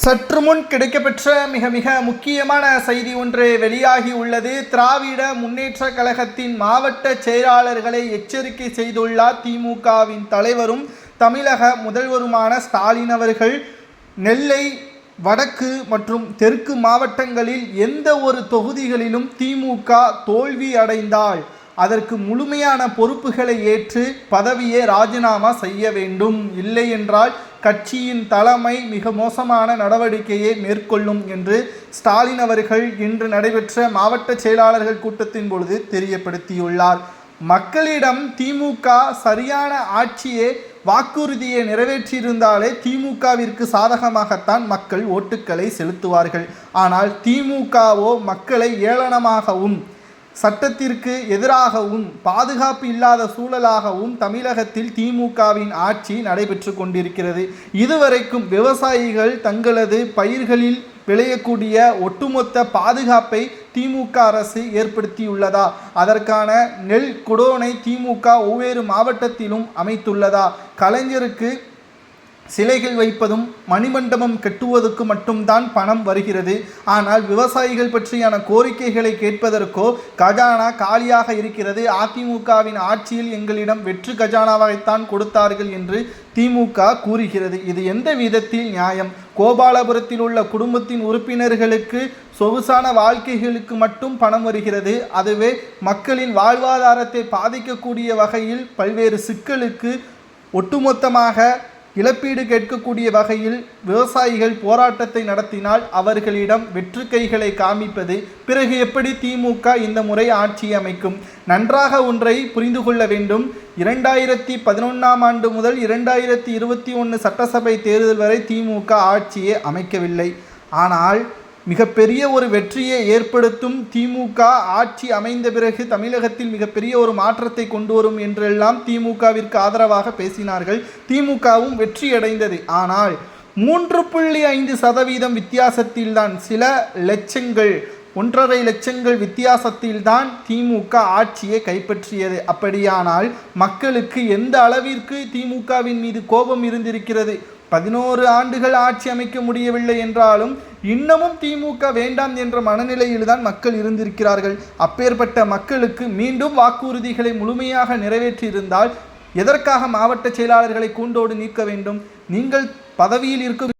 சற்று முன் கிடைக்கப்பெற்ற மிக மிக முக்கியமான செய்தி ஒன்று வெளியாகி உள்ளது. திராவிட முன்னேற்ற கழகத்தின் மாவட்ட செயலாளர்களை எச்சரிக்கை செய்துள்ளார் திமுகவின் தலைவரும் தமிழக முதல்வருமான ஸ்டாலின் அவர்கள். நெல்லை வடக்கு மற்றும் தெற்கு மாவட்டங்களில் எந்த ஒரு தொகுதிகளிலும் திமுக தோல்வி அடைந்தால் அதற்கு முழுமையான பொறுப்புகளை ஏற்று பதவியை ராஜினாமா செய்ய வேண்டும். இல்லை என்றால் கட்சியின் தலைமை மிக மோசமான நடவடிக்கையை மேற்கொள்ளும் என்று ஸ்டாலின் அவர்கள் இன்று நடைபெற்ற மாவட்ட செயலாளர்கள் கூட்டத்தின் பொழுது தெரியப்படுத்தியுள்ளார். மக்களிடம் திமுக சரியான ஆட்சியை வாக்குறுதியை நிறைவேற்றியிருந்தாலே திமுகவிற்கு சாதகமாகத்தான் மக்கள் ஓட்டுக்களை செலுத்துவார்கள். ஆனால் திமுகவோ மக்களை ஏளனமாகவும் சட்டத்திற்கு எதிராகவும் பாதுகாப்பு இல்லாத சூழலாகவும் தமிழகத்தில் திமுகவின் ஆட்சி நடைபெற்று கொண்டிருக்கிறது. இதுவரைக்கும் விவசாயிகள் தங்களது பயிர்களில் விளையக்கூடிய ஒட்டுமொத்த பாதுகாப்பை திமுக அரசு ஏற்படுத்தியுள்ளதா? அதற்கான நெல் குடோனை திமுக ஒவ்வொரு மாவட்டத்திலும் அமைத்துள்ளதா? கலைஞருக்கு சிலைகள் வைப்பதும் மணிமண்டபம் கட்டுவதற்கு மட்டும்தான் பணம் வருகிறது. ஆனால் விவசாயிகள் பற்றியான கோரிக்கைகளை கேட்பதற்கோ கஜானா காலியாக இருக்கிறது. அதிமுகவின் ஆட்சியில் எங்களிடம் வெற்று கஜானாவைத்தான் கொடுத்தார்கள் என்று திமுக கூறுகிறது. இது எந்த விதத்தில் நியாயம்? கோபாலபுரத்தில் உள்ள குடும்பத்தின் உறுப்பினர்களுக்கு சொகுசான வாழ்க்கைகளுக்கு மட்டும் பணம் வருகிறது. அதுவே மக்களின் வாழ்வாதாரத்தை பாதிக்கக்கூடிய வகையில் பல்வேறு சிக்கலுக்கு ஒட்டுமொத்தமாக இழப்பீடு கேட்கக்கூடிய வகையில் விவசாயிகள் போராட்டத்தை நடத்தினால் அவர்களிடம் வெற்று கைகளை காமிப்பது. பிறகு எப்படி திமுக இந்த முறை ஆட்சி அமைக்கும்? நன்றாக ஒன்றை புரிந்து கொள்ள வேண்டும். 2011ஆம் ஆண்டு முதல் 2021 சட்டசபை தேர்தல் வரை திமுக ஆட்சியை அமைக்கவில்லை. ஆனால் மிகப்பெரிய ஒரு வெற்றியை ஏற்படுத்தும் திமுக ஆட்சி அமைந்த பிறகு தமிழகத்தில் மிகப்பெரிய ஒரு மாற்றத்தை கொண்டு வரும் என்றெல்லாம் திமுகவிற்கு ஆதரவாக பேசினார்கள். திமுகவும் வெற்றியடைந்தது. ஆனால் 3.5% வித்தியாசத்தில்தான், சில லட்சங்கள் 1.5 லட்சங்கள் வித்தியாசத்தில்தான் திமுக ஆட்சியை கைப்பற்றியது. அப்படியானால் மக்களுக்கு எந்த அளவிற்கு திமுகவின் மீது கோபம் இருந்திருக்கிறது? 11 ஆண்டுகள் ஆட்சி அமைக்க முடியவில்லை என்றாலும் இன்னமும் திமுக வேண்டாம் என்ற மனநிலையில்தான் மக்கள் இருந்திருக்கிறார்கள். அப்பேற்பட்ட மக்களுக்கு மீண்டும் வாக்குறுதிகளை முழுமையாக நிறைவேற்றியிருந்தால் எதற்காக மாவட்ட செயலாளர்களை கூண்டோடு நீக்க வேண்டும்? நீங்கள் பதவியில் இருக்க